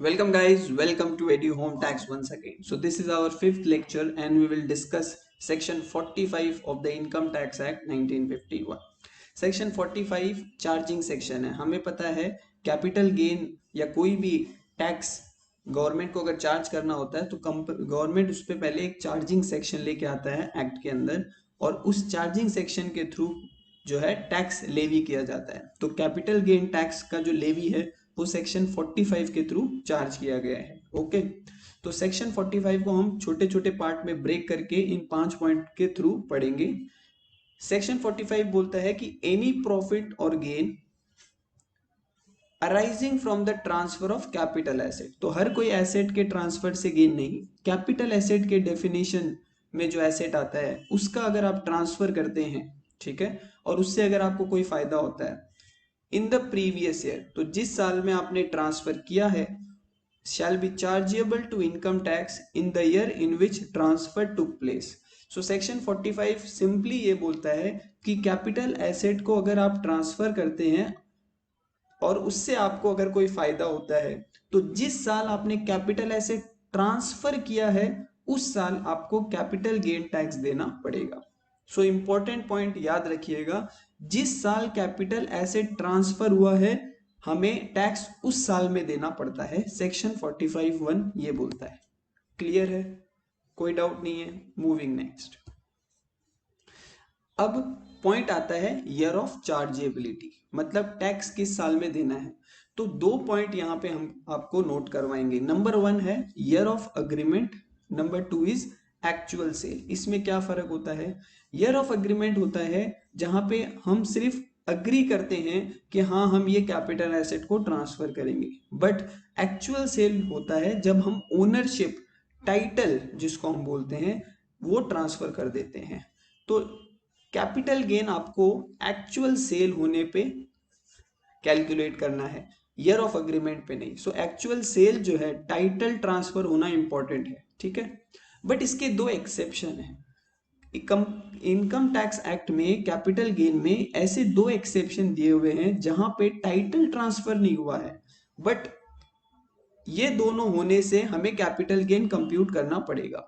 Welcome guys, welcome to Edu Home Tax once again. So this is our fifth lecture and we will discuss section 45 of the Income Tax Act 1951. Section 45 charging section है। हमें पता है capital gain या कोई भी tax government को अगर charge करना होता है तो गवर्नमेंट उस पर पहले एक चार्जिंग सेक्शन लेके आता है एक्ट के अंदर, और उस चार्जिंग सेक्शन के थ्रू जो है टैक्स लेवी किया जाता है। तो कैपिटल गेन टैक्स का जो लेवी है वो सेक्शन 45 के थ्रू चार्ज किया गया है। ओके, तो सेक्शन 45 को हम छोटे छोटे पार्ट में ब्रेक करके इन 5 पॉइंट के थ्रू पढ़ेंगे। सेक्शन 45 बोलता है कि एनी प्रॉफिट और gain arising from the transfer of capital asset. तो हर कोई एसेट के ट्रांसफर से गेन नहीं, कैपिटल एसेट के डेफिनेशन में जो एसेट आता है उसका अगर आप ट्रांसफर करते हैं, ठीक है, और उससे अगर आपको कोई फायदा होता है इन द प्रीवियस ईयर, तो जिस साल में आपने ट्रांसफर किया है, shall be chargeable to income tax in the year in which transfer took place. So section 45 simply ये बोलता है कि कैपिटल एसेट को अगर आप ट्रांसफर करते हैं और उससे आपको अगर कोई फायदा होता है तो जिस साल आपने कैपिटल एसेट ट्रांसफर किया है उस साल आपको कैपिटल गेन टैक्स देना पड़ेगा। सो इंपॉर्टेंट पॉइंट याद रखिएगा, जिस साल कैपिटल एसेट ट्रांसफर हुआ है हमें टैक्स उस साल में देना पड़ता है। सेक्शन 45(1) ये बोलता है। क्लियर है, कोई डाउट नहीं है। Moving next. अब पॉइंट आता है ईयर ऑफ चार्जेबिलिटी, मतलब टैक्स किस साल में देना है। तो दो पॉइंट यहाँ पे हम आपको नोट करवाएंगे। नंबर 1 है year of agreement, number 2 is actual sale. इसमें क्या फर्क होता है? ईयर ऑफ अग्रीमेंट होता है जहां पे हम सिर्फ अग्री करते हैं कि हाँ हम ये कैपिटल एसेट को ट्रांसफर करेंगे, बट एक्चुअल सेल होता है जब हम ओनरशिप टाइटल जिसको हम बोलते हैं वो ट्रांसफर कर देते हैं। तो कैपिटल गेन आपको एक्चुअल सेल होने पे कैलकुलेट करना है, ईयर ऑफ अग्रीमेंट पे नहीं। सो एक्चुअल सेल जो है टाइटल ट्रांसफर होना इंपॉर्टेंट है, ठीक है। बट इसके दो एक्सेप्शन है। इनकम टैक्स एक्ट में कैपिटल गेन में ऐसे दो एक्सेप्शन दिए हुए हैं जहां पे टाइटल ट्रांसफर नहीं हुआ है, बट ये दोनों होने से हमें कैपिटल गेन कंप्यूट करना पड़ेगा।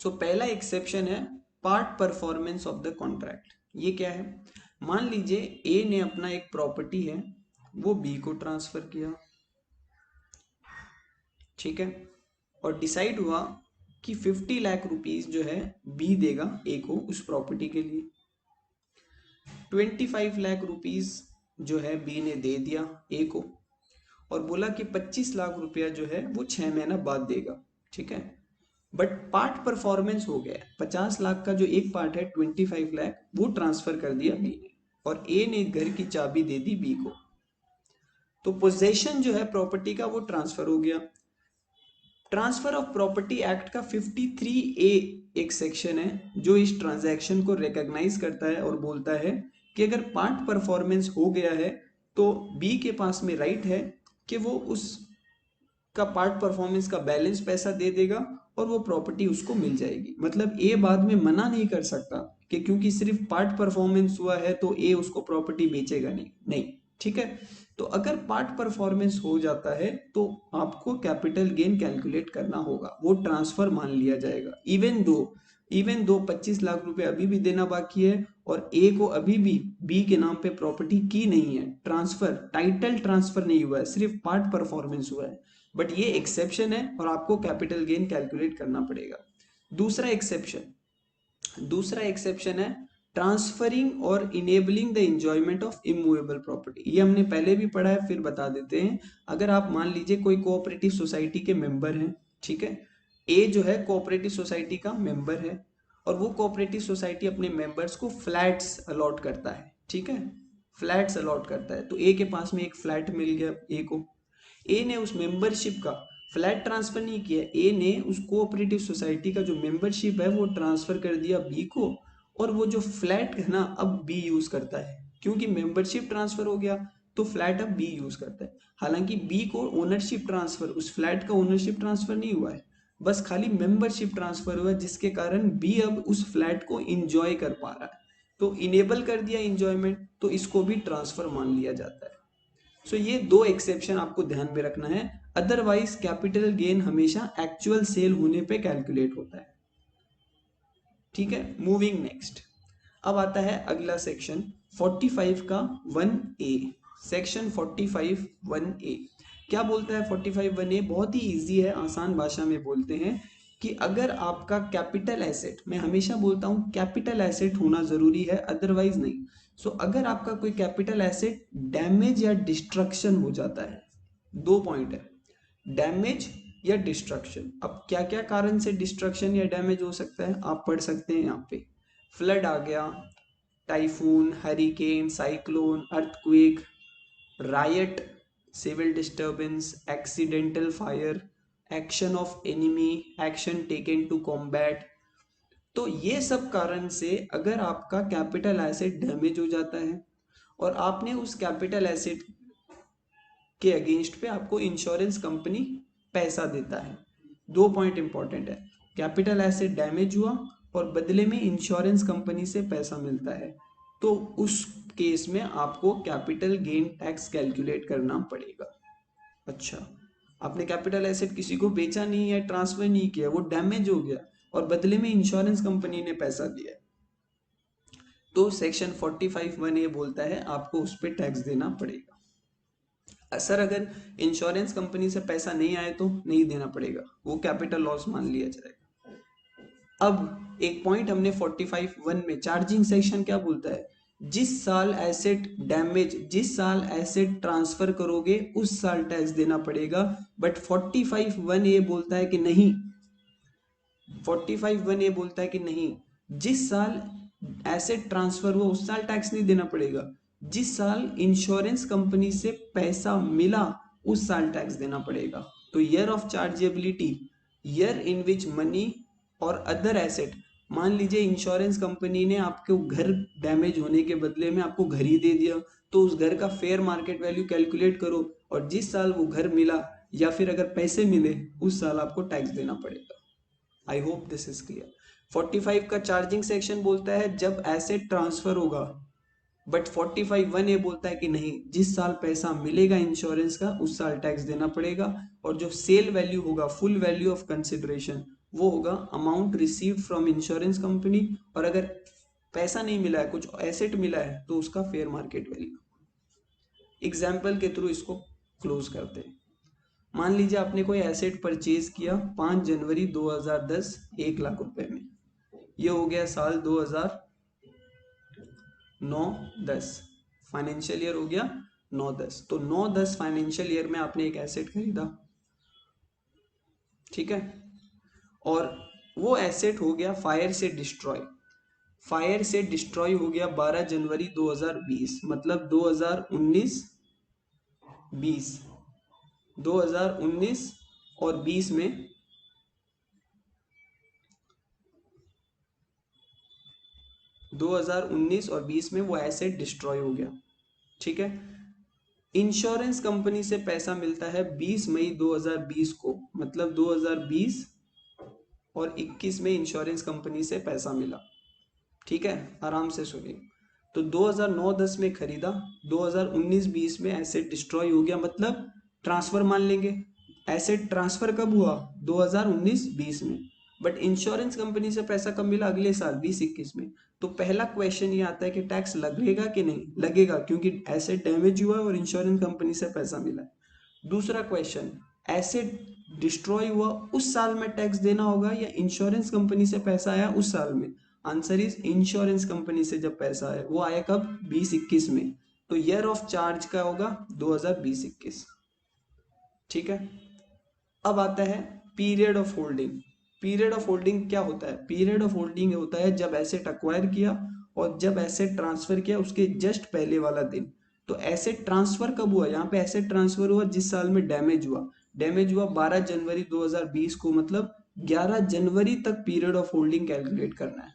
सो पहला एक्सेप्शन है part performance of the contract. ये क्या है? मान लीजिए ए ने अपना एक प्रॉपर्टी है वो बी को ट्रांसफर किया, ठीक है, और डिसाइड हुआ कि 50 लाख रुपीस जो है बी देगा ए को उस प्रॉपर्टी के लिए। 25 लाख रुपीस जो है बी ने दे दिया ए को और बोला कि 25 लाख रुपया जो है वो 6 महीना बाद देगा, ठीक है। बट पार्ट परफॉर्मेंस हो गया, 50 लाख का जो एक पार्ट है 25 लाख वो ट्रांसफर कर दिया बी ने और ए ने घर की चाबी दे दी बी को। तो पोजेशन जो है प्रॉपर्टी का वो ट्रांसफर हो गया। ट्रांसफर ऑफ प्रॉपर्टी एक्ट का 53A एक सेक्शन है जो इस ट्रांजैक्शन को रिकॉग्नाइज करता है और बोलता है कि अगर पार्ट परफॉर्मेंस हो गया है तो बी के पास में राइट है कि वो उस का पार्ट परफॉर्मेंस का बैलेंस पैसा दे देगा और वो प्रॉपर्टी उसको मिल जाएगी। मतलब ए बाद में मना नहीं कर सकता कि क्योंकि सिर्फ पार्ट परफॉर्मेंस हुआ है तो ए उसको प्रॉपर्टी बेचेगा नहीं, ठीक है। तो अगर पार्ट परफॉर्मेंस हो जाता है तो आपको कैपिटल गेन कैलकुलेट करना होगा, वो ट्रांसफर मान लिया जाएगा। इवन दो 25 लाख रुपए अभी भी देना बाकी है और ए को अभी भी बी के नाम पे प्रॉपर्टी की नहीं है, ट्रांसफर टाइटल ट्रांसफर नहीं हुआ है, सिर्फ पार्ट परफॉर्मेंस हुआ है। बट ये एक्सेप्शन है और आपको कैपिटल गेन कैलकुलेट करना पड़ेगा। दूसरा एक्सेप्शन है ट्रांसफरिंग और enabling the enjoyment of immovable property. ये हमने पहले भी पढ़ा है, फिर बता देते हैं। अगर आप मान लीजिए कोई कोऑपरेटिव सोसाइटी के मेंबर हैं, ठीक है, ए जो है कोऑपरेटिव सोसाइटी का मेंबर है और वो कोऑपरेटिव सोसाइटी अपने मेंबर्स को फ्लैट्स अलॉट करता है, ठीक है, फ्लैट्स अलॉट करता है। तो ए के पास में एक फ्लैट मिल गया ए को, ए ने उस मेंबरशिप का फ्लैट ट्रांसफर नहीं किया, ए ने उस कोऑपरेटिव सोसाइटी का जो मेंबरशिप है वो ट्रांसफर कर दिया बी को और वो जो फ्लैट है ना अब बी यूज करता है, क्योंकि मेंबरशिप ट्रांसफर हो गया तो फ्लैट अब बी यूज करता है। हालांकि बी को ओनरशिप ट्रांसफर, उस फ्लैट का ओनरशिप ट्रांसफर नहीं हुआ है, बस खाली मेंबरशिप ट्रांसफर हुआ है, जिसके कारण बी अब उस फ्लैट को इंजॉय कर पा रहा है। तो इनेबल कर दिया इंजॉयमेंट, तो इसको भी ट्रांसफर मान लिया जाता है। सो ये दो एक्सेप्शन आपको ध्यान में रखना है, अदरवाइज कैपिटल गेन हमेशा एक्चुअल सेल होने पे कैलकुलेट होता है। ठीक है, मूविंग नेक्स्ट। अब आता है अगला सेक्शन 45 का 1A। सेक्शन 45 1A क्या बोलता है? 45 1A बहुत ही इजी है, आसान भाषा में बोलते हैं कि अगर आपका कैपिटल एसेट, मैं हमेशा बोलता हूं कैपिटल एसेट होना जरूरी है, अदरवाइज नहीं। सो अगर आपका कोई कैपिटल एसेट डैमेज या डिस्ट्रक्शन हो जाता है, दो पॉइंट है, डैमेज या डिस्ट्रक्शन। अब क्या क्या कारण से डिस्ट्रक्शन या डैमेज हो सकता है आप पढ़ सकते हैं यहाँ पे। फ्लड आ गया, typhoon, hurricane, cyclone, earthquake, riot, civil disturbance, accidental fire, action of enemy, action taken to combat. तो ये सब कारण से अगर आपका कैपिटल एसेट डैमेज हो जाता है और आपने उस कैपिटल एसेट के अगेंस्ट पे आपको इंश्योरेंस कंपनी पैसा देता है। दो पॉइंट इंपॉर्टेंट है, कैपिटल एसेट डैमेज हुआ और बदले में इंश्योरेंस कंपनी से पैसा मिलता है, तो उस केस में आपको कैपिटल गेन टैक्स कैलकुलेट करना पड़ेगा। अच्छा, आपने कैपिटल एसेट किसी को बेचा नहीं है, ट्रांसफर नहीं किया, वो डैमेज हो गया और बदले में इंश्योरेंस कंपनी ने पैसा दिया, तो सेक्शन 45 1A बोलता है आपको उस पर टैक्स देना पड़ेगा। सर अगर इंश्योरेंस कंपनी से पैसा नहीं आए तो नहीं देना पड़ेगा, वो कैपिटल लॉस मान लिया जाएगा। अब एक पॉइंट हमने 45 1 में, चार्जिंग सेक्शन क्या बोलता है? जिस साल एसेट डैमेज, जिस साल एसेट ट्रांसफर करोगे उस साल टैक्स देना पड़ेगा। बट 45 1A बोलता है कि नहीं, 45 1A बोलता है कि नहीं, जिस साल एसेट ट्रांसफर हुआ उस साल टैक्स नहीं देना पड़ेगा, जिस साल इंश्योरेंस कंपनी से पैसा मिला उस साल टैक्स देना पड़ेगा। तो year of chargeability, year in which money और अदर एसेट, मान लीजिए इंश्योरेंस कंपनी ने आपके घर डैमेज होने के बदले में आपको घर ही दे दिया, तो उस घर का फेयर मार्केट वैल्यू कैलकुलेट करो और जिस साल वो घर मिला या फिर अगर पैसे मिले उस साल आपको टैक्स देना पड़ेगा। I hope this is clear. 45 का चार्जिंग सेक्शन बोलता है जब एसेट ट्रांसफर होगा, बट 45 1A बोलता है कि नहीं, जिस साल पैसा मिलेगा इंश्योरेंस का उस साल टैक्स देना पड़ेगा। और जो सेल वैल्यू होगा, फुल वैल्यू ऑफ कंसिडरेशन, वो होगा amount received from insurance company, और अगर पैसा नहीं मिला है, कुछ एसेट मिला है, तो उसका फेयर मार्केट वैल्यू। एग्जाम्पल के थ्रू इसको क्लोज करते हैं। मान लीजिए आपने कोई एसेट परचेज किया 5 जनवरी 2010 1 लाख रुपए में, ये हो गया साल 2009-10, फाइनेंशियल ईयर हो गया 9-10। तो 9-10 फाइनेंशियल ईयर में आपने एक एसेट खरीदा, ठीक है, और वो एसेट हो गया फायर से डिस्ट्रॉय, फायर से डिस्ट्रॉय हो गया 12 जनवरी 2020, मतलब 2019-20, 2019 और 20 में, 2019 और 20 में वो एसेट डिस्ट्रॉय हो गया, ठीक है। इंश्योरेंस कंपनी से पैसा मिलता है 20 मई 2020 को, मतलब 2020 और 21 में इंश्योरेंस कंपनी से पैसा मिला, ठीक है, आराम से सुनिए। तो 2009-10 में खरीदा, 2019-20 में एसेट डिस्ट्रॉय हो गया, मतलब ट्रांसफर मान लेंगे। एसेट ट्रांसफर कब हुआ? 2019-20 में। बट इंश्योरेंस कंपनी से पैसा कब मिला? अगले साल 20-21 में। तो पहला क्वेश्चन ये आता है कि टैक्स लगेगा कि नहीं लगेगा, क्योंकि एसेट डैमेज हुआ और इंश्योरेंस कंपनी से पैसा मिला। दूसरा क्वेश्चन, एसेट डिस्ट्रॉय हुआ उस साल में टैक्स देना होगा या इंश्योरेंस कंपनी से पैसा आया उस साल में? आंसर इज इंश्योरेंस कंपनी से जब पैसा आया, वो आया कब? 20-21 में। तो ईयर ऑफ चार्ज का होगा 2020-21, ठीक है। अब आता है period of holding. Period of holding क्या होता है? पीरियड ऑफ होल्डिंग होता है जब एसेट अक्वायर किया और जब एसेट ट्रांसफर किया उसके जस्ट पहले वाला दिन। तो एसेट ट्रांसफर कब हुआ? यहाँ पे एसेट ट्रांसफर हुआ जिस साल में डैमेज हुआ, डैमेज हुआ 12 जनवरी 2020 को, मतलब 11 जनवरी तक पीरियड ऑफ होल्डिंग कैलकुलेट करना है।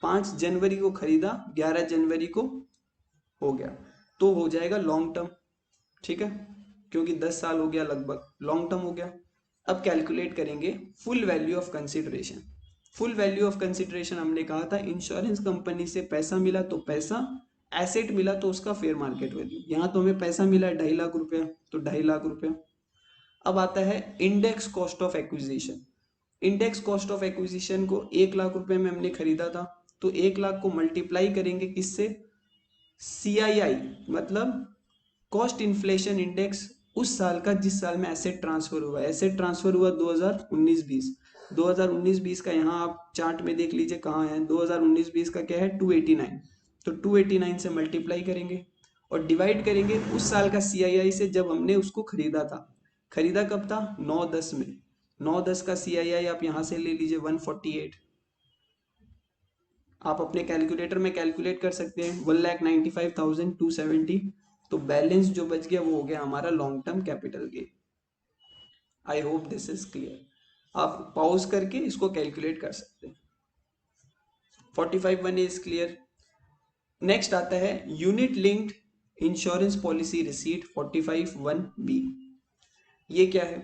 5 जनवरी को खरीदा, 11 जनवरी को हो गया, तो हो जाएगा लॉन्ग टर्म, ठीक है, क्योंकि 10 साल हो गया लगभग, लॉन्ग टर्म हो गया। अब कैलकुलेट करेंगे full value of consideration. Full value of consideration हमने कहा था इंश्योरेंस कंपनी से पैसा मिला तो पैसा, एसेट मिला तो उसका फेयर मार्केट वैल्यू। यहाँ तो हमें पैसा मिला है 2.5 लाख रुपया, तो 2.5 लाख रुपया। अब आता है index cost of acquisition. Index cost of acquisition को 1 लाख रुपए में हमने खरीदा था, तो 1 लाख को मल्टीप्लाई करेंगे किससे, CII, मतलब कॉस्ट इन्फ्लेशन इंडेक्स उस साल का जिस साल में एसेट ट्रांसफर हुआ। एसेट ट्रांसफर हुआ 2019-20। 2019-20 का यहाँ आप चार्ट में देख लीजिए कहाँ है, 2019-20 का क्या है 289, तो 289 से मल्टीप्लाई करेंगे और डिवाइड करेंगे उस साल का CII से जब हमने उसको खरीदा था। खरीदा कब था, 9-10 में। 9-10 का CII आप यहाँ से ले लीजिए 148। आप अपने कैलकुलेटर में कैलकुलेट कर सकते हैं, 1,95,270। तो बैलेंस जो बच गया वो हो गया हमारा long term capital gain. I hope this is clear. आप पॉज करके इसको कैलकुलेट कर सकते हैं। 45(1) इज क्लियर। नेक्स्ट आता है unit linked insurance policy receipt 45(1)(b। ये क्या है,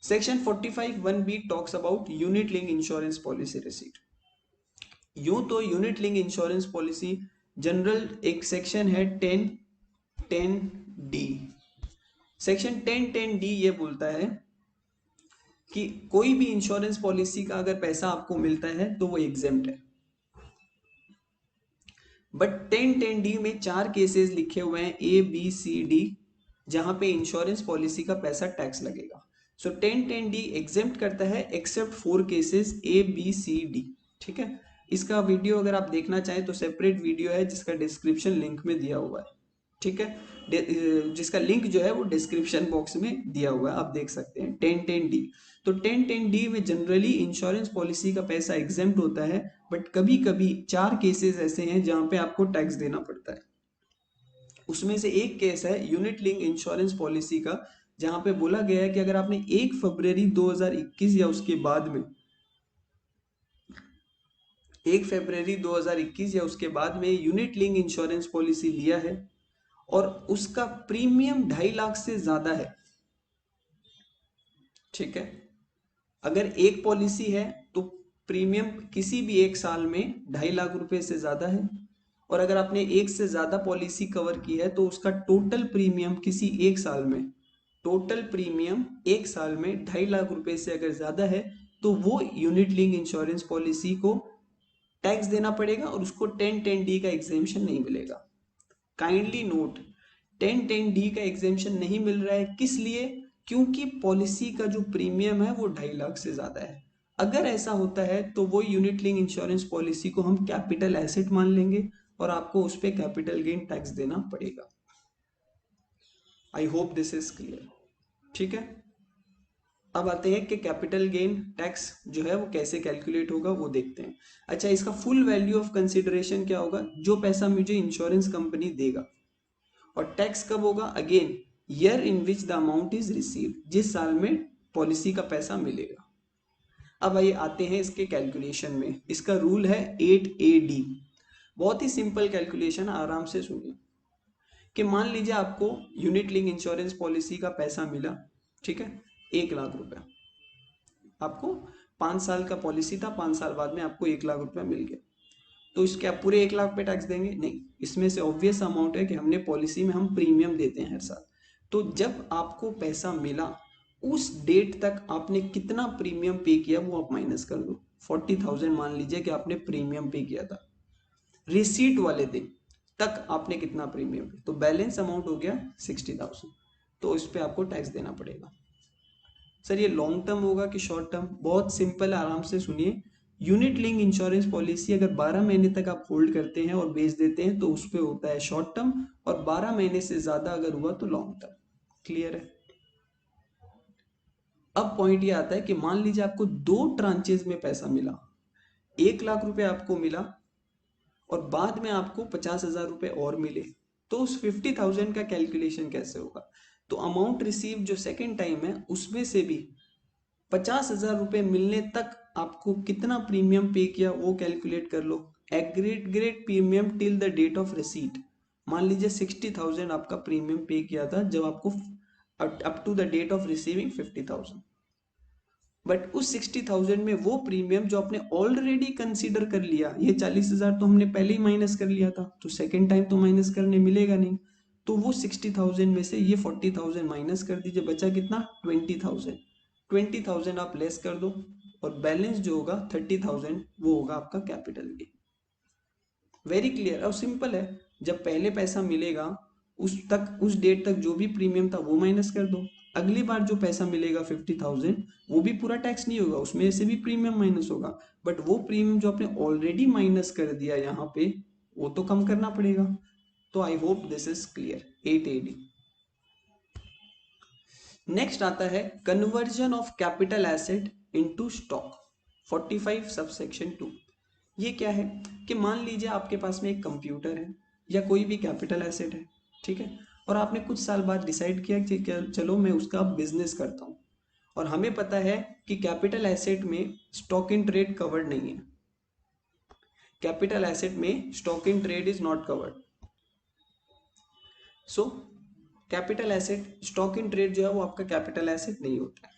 section 45(1)(b talks about unit link insurance policy receipt. यूं तो unit link insurance policy general एक सेक्शन है 10(10)(d। सेक्शन 10(10)(d ये बोलता है कि कोई भी इंश्योरेंस पॉलिसी का अगर पैसा आपको मिलता है तो वो एग्जेम्प्ट है। बट 10(10)(d में 4 केसेस लिखे हुए हैं A B C D, जहां पे इंश्योरेंस पॉलिसी का पैसा टैक्स लगेगा। सो 10(10)(d एग्जेम्प्ट करता है except 4 cases A B C D। ठीक है, इसका वीडियो अगर आप देखना चाहें तो सेपरेट वीडियो है जिसका डिस्क्रिप्शन लिंक में दिया हुआ है। ठीक है, जिसका लिंक जो है वो डिस्क्रिप्शन बॉक्स में दिया हुआ है, आप देख सकते हैं 10(10)(d। तो 10(10)(d में जनरली इंश्योरेंस पॉलिसी का पैसा एग्जेम्प्ट होता है, बट कभी कभी 4 केसेस ऐसे हैं जहां पे आपको टैक्स देना पड़ता है। उसमें से एक केस है यूनिट लिंक इंश्योरेंस पॉलिसी का, जहां पे बोला गया है कि अगर आपने 1 फरवरी 2021 या उसके बाद में 1 फरवरी 2021 या उसके बाद में यूनिट लिंक इंश्योरेंस पॉलिसी लिया है और उसका प्रीमियम 2.5 लाख से ज्यादा है। ठीक है, अगर एक पॉलिसी है तो प्रीमियम किसी भी एक साल में 2.5 लाख रुपए से ज्यादा है, और अगर आपने एक से ज्यादा पॉलिसी कवर की है तो उसका टोटल प्रीमियम किसी एक साल में, टोटल प्रीमियम एक साल में 2.5 लाख रुपए से अगर ज्यादा है तो वो यूनिट लिंक इंश्योरेंस पॉलिसी को टैक्स देना पड़ेगा और उसको 10(10)(d का एग्जेम्पशन नहीं मिलेगा। काइंडली नोट, 10(10)(d का एग्जेम्पशन नहीं मिल रहा है, किस लिए, क्योंकि पॉलिसी का जो प्रीमियम है वो 2.5 लाख से ज्यादा है। अगर ऐसा होता है तो वो यूनिट लिंक इंश्योरेंस पॉलिसी को हम कैपिटल एसेट मान लेंगे और आपको उस पर कैपिटल गेन टैक्स देना पड़ेगा। I hope this is clear. ठीक है, अब आते हैं कि कैपिटल गेन टैक्स जो है वो कैसे कैलकुलेट होगा वो देखते हैं। अच्छा, इसका फुल वैल्यू ऑफ कंसिडरेशन क्या होगा, जो पैसा मुझे इंश्योरेंस कंपनी देगा। और टैक्स कब होगा, again year in which the amount is received, जिस साल में पॉलिसी का पैसा मिलेगा। अब आइए आते हैं इसके कैलकुलेशन में। इसका रूल है 8AD। बहुत ही सिंपल कैलकुलेशन, आराम से सुनिए। कि मान लीजिए आपको यूनिट लिंक इंश्योरेंस पॉलिसी का पैसा मिला, ठीक है, 1 लाख रुपया। आपको 5 साल का पॉलिसी था, 5 साल बाद में आपको 1 लाख रुपया मिल गया, तो इसके आप पूरे 1 लाख पे टैक्स देंगे नहीं। इसमें से ऑब्वियस अमाउंट है कि हमने पॉलिसी में हम प्रीमियम देते हैं हर साल। तो जब आपको पैसा मिला उस डेट तक आपने कितना प्रीमियम पे किया वो आप माइनस कर दो। 40,000 मान लीजिए कि आपने प्रीमियम पे किया था, रिसीट वाले दिन तक आपने कितना प्रीमियम पे, तो बैलेंस अमाउंट हो गया 60,000, तो इस पर आपको टैक्स देना पड़ेगा। सर ये लॉन्ग टर्म होगा कि शॉर्ट टर्म, बहुत सिंपल है, आराम से सुनिए। यूनिट लिंक इंश्योरेंस पॉलिसी अगर 12 महीने तक आप होल्ड करते हैं और बेच देते हैं तो उस पर होता है शॉर्ट टर्म, और 12 महीने से ज्यादा अगर हुआ तो लॉन्ग टर्म। क्लियर है। अब पॉइंट ये आता है कि मान लीजिए आपको 2 ट्रांचेज में पैसा मिला, 1 लाख रुपए आपको मिला और बाद में आपको 50,000 रुपए और मिले, तो उस 50,000 का कैलकुलेशन कैसे होगा। तो अमाउंट रिसीव जो सेकेंड टाइम है उसमें से भी 50,000 रुपए मिलने तक आपको कितना प्रीमियम पे किया वो कैलकुलेट कर लो। Aggregate premium till the date of receipt, मान लीजिए 60,000 आपका प्रीमियम पे किया था जब आपको up to the date of receiving 50,000। But उस 60,000 में वो प्रीमियम जो आपने ऑलरेडी कंसीडर कर लिया, ये 40,000 तो हमने पहले ही माइनस कर लिया था, तो सेकेंड टाइम तो माइनस करने मिलेगा नहीं, तो वो 60,000 में से ये 40,000 माइनस कर दीजिए, बचा कितना 20,000। 20,000 आप लेस कर दो और बैलेंस जो होगा 30,000 वो होगा आपका कैपिटल गेन। वेरी क्लियर और सिंपल है। जब पहले पैसा मिलेगा उस डेट तक जो भी प्रीमियम था वो माइनस कर दो, अगली बार जो पैसा मिलेगा 50,000 वो भी पूरा टैक्स नहीं होगा, उसमें से भी प्रीमियम माइनस होगा, बट वो प्रीमियम जो आपने ऑलरेडी माइनस कर दिया यहाँ पे वो तो कम करना पड़ेगा। तो I hope this is clear. 8AD। Next आता है conversion of capital asset into stock, 45 subsection 2। ये क्या है कि मान लीजिए आपके पास में एक कंप्यूटर है या कोई भी कैपिटल एसेट है, ठीक है, और आपने कुछ साल बाद डिसाइड किया कि चलो मैं उसका बिजनेस करता हूँ, और हमें पता है कि कैपिटल एसेट में स्टॉक इन ट्रेड कवर्ड नहीं है, कैपिटल एसेट में stock in trade is not covered. So capital asset stock in trade जो है वो आपका कैपिटल एसेट नहीं होता है,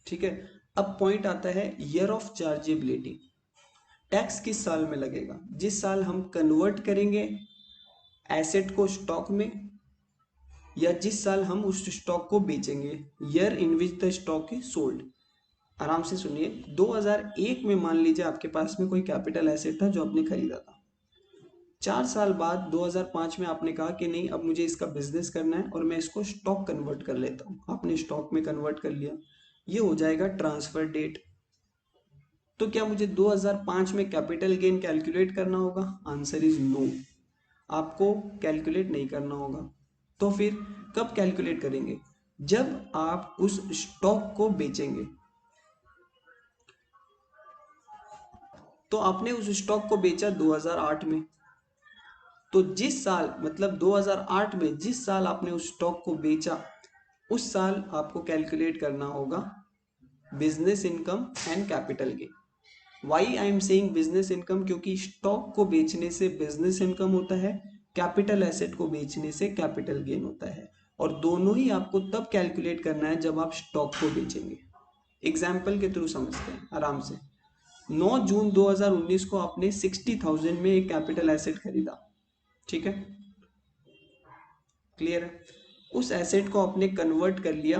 ठीक है। अब पॉइंट आता है ईयर ऑफ चार्जेबिलिटी, टैक्स किस साल में लगेगा, जिस साल हम कन्वर्ट करेंगे एसेट को स्टॉक में, या जिस साल हम उस स्टॉक को बेचेंगे, year in which the stock is sold. आराम से सुनिए, 2001 में मान लीजिए आपके पास में कोई कैपिटल एसेट था जो आपने खरीदा था, 4 साल बाद 2005 में आपने कहा कि नहीं अब मुझे इसका बिजनेस करना है और मैं इसको स्टॉक कन्वर्ट कर लेता हूँ, आपने स्टॉक में कन्वर्ट कर लिया, ये हो जाएगा ट्रांसफर डेट। तो क्या मुझे 2005 में कैपिटल गेन कैलकुलेट करना होगा? आंसर इज नो, आपको कैलकुलेट नहीं करना होगा। तो फिर कब कैलकुलेट करेंगे? जब आप उस स्टॉक को बेचेंगे। तो आपने उस स्टॉक को बेचा 2008 में, तो जिस साल मतलब 2008 में जिस साल आपने उस स्टॉक को बेचा उस साल आपको कैलकुलेट करना होगा business income and capital gain. Why I am saying business income? क्योंकि स्टॉक को बेचने से बिजनेस इनकम होता है, कैपिटल एसेट को बेचने से कैपिटल गेन होता है, और दोनों ही आपको तब कैलकुलेट करना है जब आप स्टॉक को बेचेंगे। एग्जाम्पल के थ्रू समझते हैं आराम से। 9 जून 2019 को आपने 60,000 में एक कैपिटल एसेट खरीदा, ठीक है, क्लियर है। उस एसेट को आपने कन्वर्ट कर लिया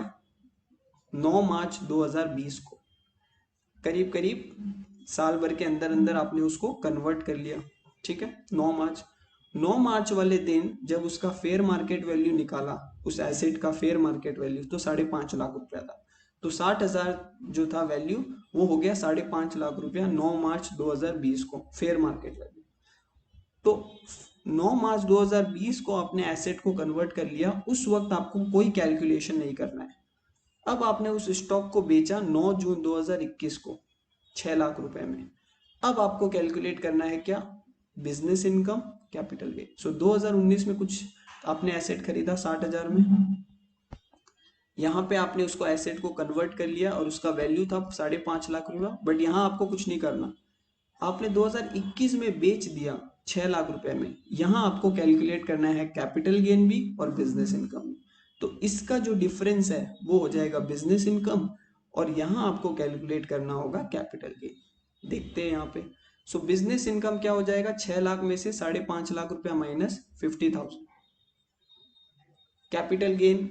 9 मार्च 2020 को, करीब करीब साल भर के अंदर अंदर आपने उसको कन्वर्ट कर लिया, ठीक है। 9 मार्च वाले दिन जब उसका फेयर मार्केट वैल्यू निकाला, उस एसेट का फेयर मार्केट वैल्यू तो 5.5 लाख रुपया था, तो 60,000 जो था वैल्यू वो हो गया 5.5 लाख रुपया 9 मार्च 2020 को फेयर मार्केट वैल्यू। तो 9 मार्च 2020 को आपने एसेट को कन्वर्ट कर लिया, उस वक्त आपको कोई कैलकुलेशन नहीं करना है। अब आपने उस स्टॉक को बेचा 9 जून 2021 को 6 लाख रुपए में। अब आपको कैलकुलेट करना है क्या? Business income, capital gain. So 2019 में कुछ आपने एसेट खरीदा 60,000 में, यहाँ पे आपने उसको एसेट को कन्वर्ट कर लिया और उसका वैल्यू था 5.5 लाख रुपया, बट यहाँ आपको कुछ नहीं करना, आपने 2021 में बेच दिया 6 लाख रुपए में, यहाँ आपको कैलकुलेट करना है कैपिटल गेन भी और बिजनेस इनकम भी। तो इसका जो डिफरेंस है वो हो जाएगा बिजनेस इनकम, और यहाँ आपको कैलकुलेट करना होगा कैपिटल गेन। देखते हैं यहाँ पे। सो बिजनेस इनकम क्या हो जाएगा? 6 लाख में से 5.5 लाख रुपया minus 50,000। Capital gain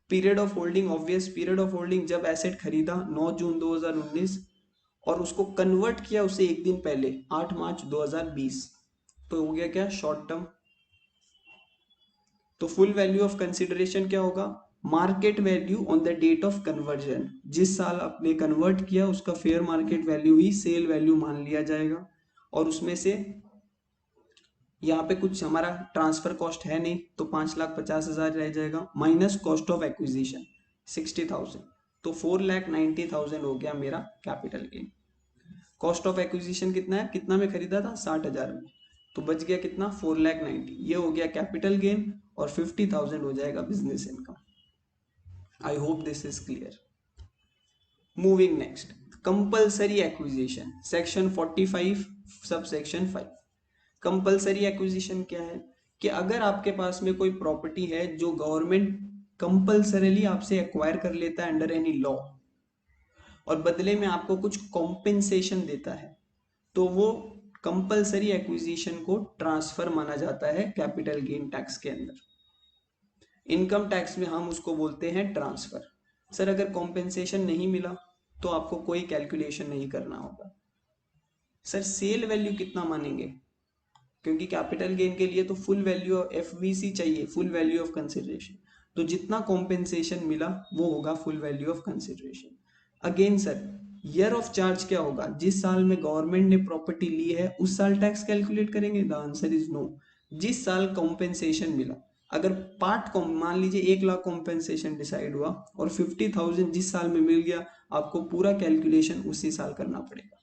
period of holding, obvious period of holding जब एसेट खरीदा 9 जून 2019 और उसको कन्वर्ट किया उसे एक दिन पहले 8 मार्च 2020, तो हो गया क्या? Short term. तो फुल वैल्यू ऑफ कंसिडरेशन क्या होगा? Market value on the date of conversion, जिस साल आपने कन्वर्ट किया उसका फेयर मार्केट वैल्यू ही सेल वैल्यू मान लिया जाएगा, और उसमें से यहाँ पे कुछ हमारा ट्रांसफर कॉस्ट है नहीं, तो 5,50,000 रह जाएगा, माइनस कॉस्ट ऑफ एक्विजिशन 60,000, तो 4,90,000 हो गया मेरा capital gain. Cost of acquisition कितना है? कितना में खरीदा था? 60,000 में, तो बच गया कितना? 4,90,000। ये हो गया कैपिटल गेन, और 50,000 हो जाएगा business income. I hope this is clear. Moving next, compulsory acquisition, section 45 sub section 5। Compulsory acquisition क्या है? कि अगर आपके पास में कोई प्रॉपर्टी है जो गवर्नमेंट कंपल्सरीली आपसे एक्वायर कर लेता है अंडर एनी लॉ, और बदले में आपको कुछ कॉम्पेंसेशन देता है, तो वो कंपलसरी एक्विजिशन को ट्रांसफर माना जाता है कैपिटल गेन टैक्स के अंदर। इनकम टैक्स में हम उसको बोलते हैं ट्रांसफर। सर अगर कॉम्पेंसेशन नहीं मिला तो आपको कोई कैलकुलेशन नहीं करना होगा। सर सेल वैल्यू कितना मानेंगे, क्योंकि कैपिटल गेन के लिए तो फुल वैल्यू ऑफ एफवीसी चाहिए, फुल वैल्यू ऑफ कंसिडरेशन। तो जितना कॉम्पेंसेशन मिला वो होगा full value of consideration. Again sir year of charge क्या होगा, जिस साल में गवर्नमेंट ने प्रॉपर्टी ली है उस साल टैक्स कैलकुलेट करेंगे। The answer is no. जिस साल कॉम्पेंसेशन मिला, अगर पार्ट को मान लीजिए 1 लाख कॉम्पेंसेशन डिसाइड हुआ और 50,000 जिस साल में मिल गया, आपको पूरा कैलकुलेशन उसी साल करना पड़ेगा।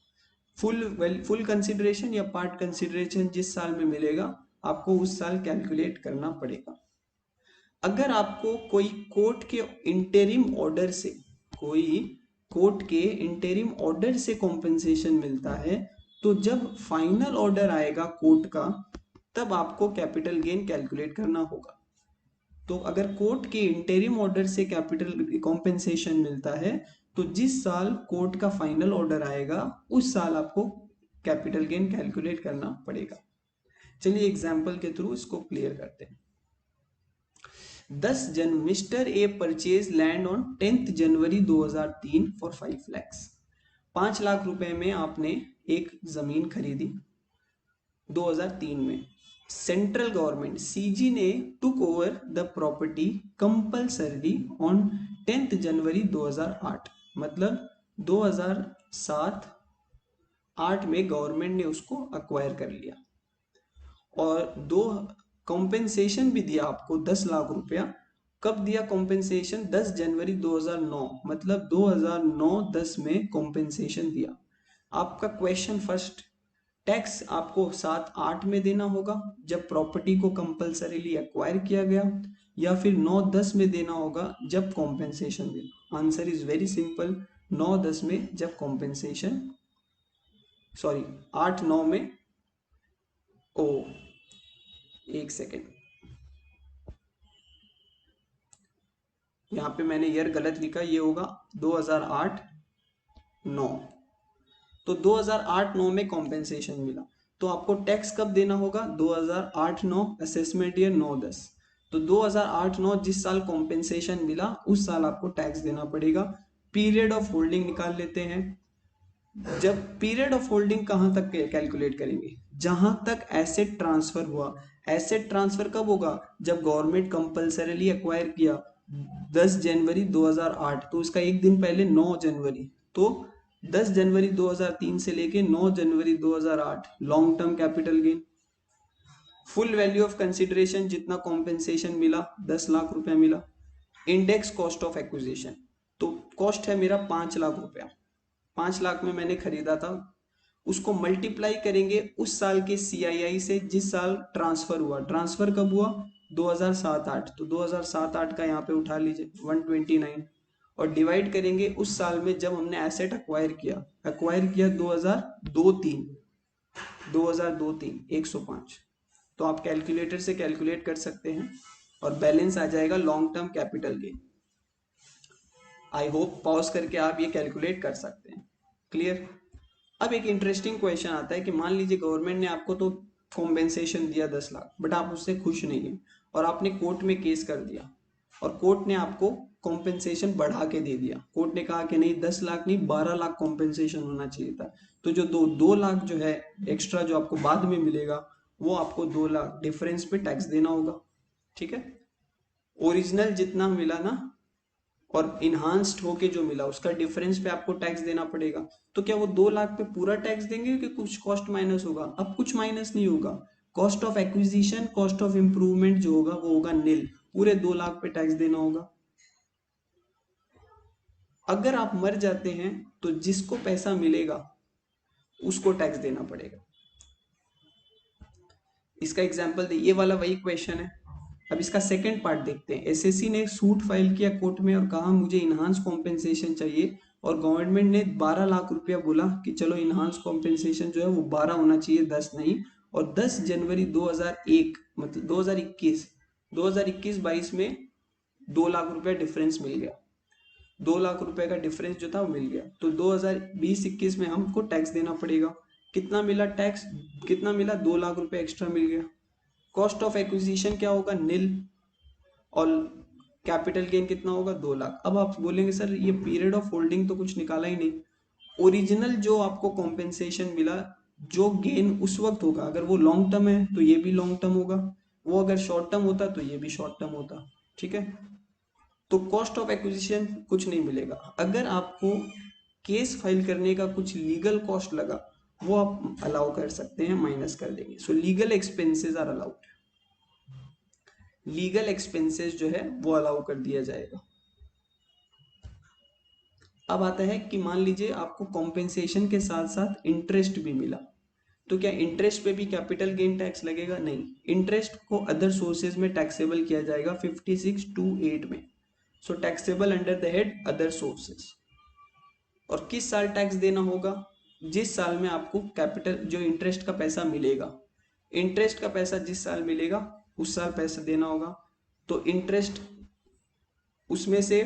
फुल कंसिडरेशन या पार्ट कंसिडरेशन जिस साल में मिलेगा आपको उस साल कैलकुलेट करना पड़ेगा। अगर आपको कोई कोर्ट के इंटरिम ऑर्डर से, कोई कोर्ट के इंटरिम ऑर्डर से कॉम्पेंसेशन मिलता है, तो जब फाइनल ऑर्डर आएगा कोर्ट का तब आपको कैपिटल गेन कैलकुलेट करना होगा। तो अगर कोर्ट के इंटरिम ऑर्डर से कैपिटल कॉम्पेंसेशन मिलता है तो जिस साल कोर्ट का फाइनल ऑर्डर आएगा उस साल आपको कैपिटल गेन कैलकुलेट करना पड़ेगा। चलिए एग्जांपल के थ्रू इसको क्लियर करते हैं। 10 जन mister A purchase land on 10th January 2003 for 5 lakhs। 5 lakh रुपए में आपने एक जमीन खरीदी 2003 में। सेंट्रल गवर्नमेंट सीजी ने took over the property compulsory on 10th जनवरी 2008, मतलब 2007-8 में गवर्नमेंट ने उसको अक्वायर कर लिया और दो कॉम्पेंसेशन भी दिया आपको 10 लाख रुपया। कब दिया कॉम्पेंसेशन, 10 जनवरी 2009, मतलब 2009-10 में कॉम्पेंसेशन दिया। आपका क्वेश्चन फर्स्ट, टैक्स आपको 7-8 में देना होगा जब प्रॉपर्टी को कंपल्सरीली एक्वायर किया गया, या फिर 9-10 में देना होगा जब कॉम्पेंसेशन मिला। आंसर इज वेरी सिंपल, 9-10 में जब कॉम्पेंसेशन, सॉरी 8-9 में। ओ एक सेकेंड, यहाँ पे मैंने ईयर गलत लिखा, ये होगा 2008-9। तो 2008-9 में कॉम्पेंसेशन मिला तो आपको टैक्स कब देना होगा, 2008-9, असेसमेंट ईयर 9-10। तो 2008-9 जिस साल कॉम्पेंसेशन मिला उस साल आपको टैक्स देना पड़ेगा। पीरियड ऑफ होल्डिंग निकाल लेते हैं। जब पीरियड ऑफ होल्डिंग कहां तक कैलकुलेट करेंगे, जहां तक एसेट ट्रांसफर हुआ। एसेट ट्रांसफर कब होगा, जब गवर्नमेंट कंपल्सरीली एक्वायर किया 10 जनवरी 2008, तो उसका एक दिन पहले 9 जनवरी, तो 10 जनवरी 2003 से लेके 9 जनवरी 2008 long term capital gain. Full value of consideration जितना कॉम्पेंसेशन मिला 10 लाख रुपया मिला। इंडेक्स कॉस्ट ऑफ एक्विजिशन, तो कॉस्ट है मेरा 5 लाख रुपया, 5 लाख में मैंने खरीदा था, उसको मल्टीप्लाई करेंगे उस साल के सीआईआई से जिस साल ट्रांसफर हुआ। ट्रांसफर कब हुआ, 2007-8, तो 2007-8 का यहाँ पे उठा लीजिए 129, और डिवाइड करेंगे उस साल में जब हमने एसेट अक्वायर किया। 2002-3, 2002-3 105। तो आप कैलकुलेटर से कैलकुलेट कर सकते हैं और बैलेंस आ जाएगा long term capital gain. I hope pause करके आप ये कैलकुलेट कर सकते हैं। क्लियर। अब एक इंटरेस्टिंग क्वेश्चन आता है कि मान लीजिए गवर्नमेंट ने आपको तो कॉम्पेंसेशन दिया 10 लाख, बट आप उससे खुश नहीं है और आपने कोर्ट में केस कर दिया और कोर्ट ने आपको कॉम्पेंसेशन बढ़ा के दे दिया। कोर्ट ने कहा कि नहीं 10 लाख नहीं 12 लाख कॉम्पेंसेशन होना चाहिए था। तो जो 2 लाख जो है एक्स्ट्रा जो आपको बाद में मिलेगा वो आपको 2 लाख डिफरेंस पे टैक्स देना होगा। ठीक है, ओरिजिनल जितना मिला ना और इन्हांस्ड होके जो मिला उसका डिफरेंस पे आपको टैक्स देना पड़ेगा। तो क्या वो 2 लाख पे पूरा टैक्स देंगे कि कुछ कॉस्ट माइनस होगा? अब कुछ माइनस नहीं होगा। Cost of acquisition, cost of improvement जो होगा वो होगा नील, पूरे 2 लाख पे टैक्स देना होगा। अगर आप मर जाते हैं तो जिसको पैसा मिलेगा उसको टैक्स देना पड़ेगा। इसका एग्जाम्पल दे, ये वाला वही क्वेश्चन है। अब इसका सेकंड पार्ट देखते हैं। एसएससी ने सूट फाइल किया कोर्ट में और कहा मुझे इनहांस कॉम्पेंसेशन चाहिए, और गवर्नमेंट ने 12 लाख रुपया बोला कि चलो इनहांस कॉम्पेंसेशन जो है वो 12 होना चाहिए, 10 नहीं। और 10 जनवरी 2001 मतलब 2021-22 में 2 लाख रुपया डिफरेंस मिल गया। 2 लाख रुपए का डिफरेंस जो था वो मिल गया, तो 2020-21 में हमको टैक्स देना पड़ेगा। कितना मिला टैक्स, कितना मिला, 2 लाख रुपए एक्स्ट्रा मिल गया। कॉस्ट ऑफ एक्विजिशन क्या होगा, नील, और कैपिटल गेन कितना होगा, 2 लाख। अब आप बोलेंगे सर ये पीरियड ऑफ होल्डिंग तो कुछ निकाला ही नहीं। ओरिजिनल जो आपको कॉम्पेंसेशन मिला, जो गेन उस वक्त होगा, अगर वो लॉन्ग टर्म है तो ये भी लॉन्ग टर्म होगा, वो अगर शॉर्ट टर्म होता तो ये भी शॉर्ट टर्म होता। ठीक है, तो कॉस्ट ऑफ एक्विजिशन कुछ नहीं मिलेगा। अगर आपको केस फाइल करने का कुछ लीगल कॉस्ट लगा, वो आप अलाउ कर सकते हैं, माइनस कर देंगे। So legal expenses are allowed, legal expenses जो है वो अलाउ कर दिया जाएगा। अब आता है कि मान लीजिए आपको कॉम्पेंसेशन के साथ साथ इंटरेस्ट भी मिला, तो क्या इंटरेस्ट पे भी कैपिटल गेन टैक्स लगेगा, नहीं। इंटरेस्ट को अदर सोर्सेज में टैक्सेबल किया जाएगा 56(2)(8) में। So taxable under the head other sources. और किस साल टैक्स देना होगा, जिस साल में आपको कैपिटल जो इंटरेस्ट का पैसा मिलेगा, इंटरेस्ट का पैसा जिस साल मिलेगा उस साल पैसा देना होगा। तो इंटरेस्ट उसमें से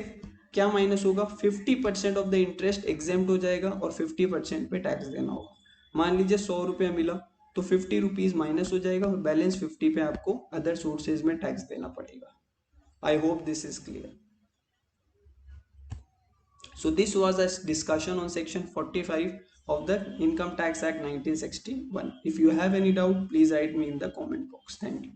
क्या माइनस होगा, 50% ऑफ द इंटरेस्ट एग्जेम्प्ट हो जाएगा और 50% पे टैक्स देना होगा। मान लीजिए 100 रुपया मिला, तो 50 रुपीज माइनस हो जाएगा और बैलेंस 50 पे आपको अदर सोर्सेज में टैक्स देना पड़ेगा। I hope this is clear. So this was a discussion on section 45 of the Income Tax Act 1961. If you have any doubt, please write me in the comment box. Thank you.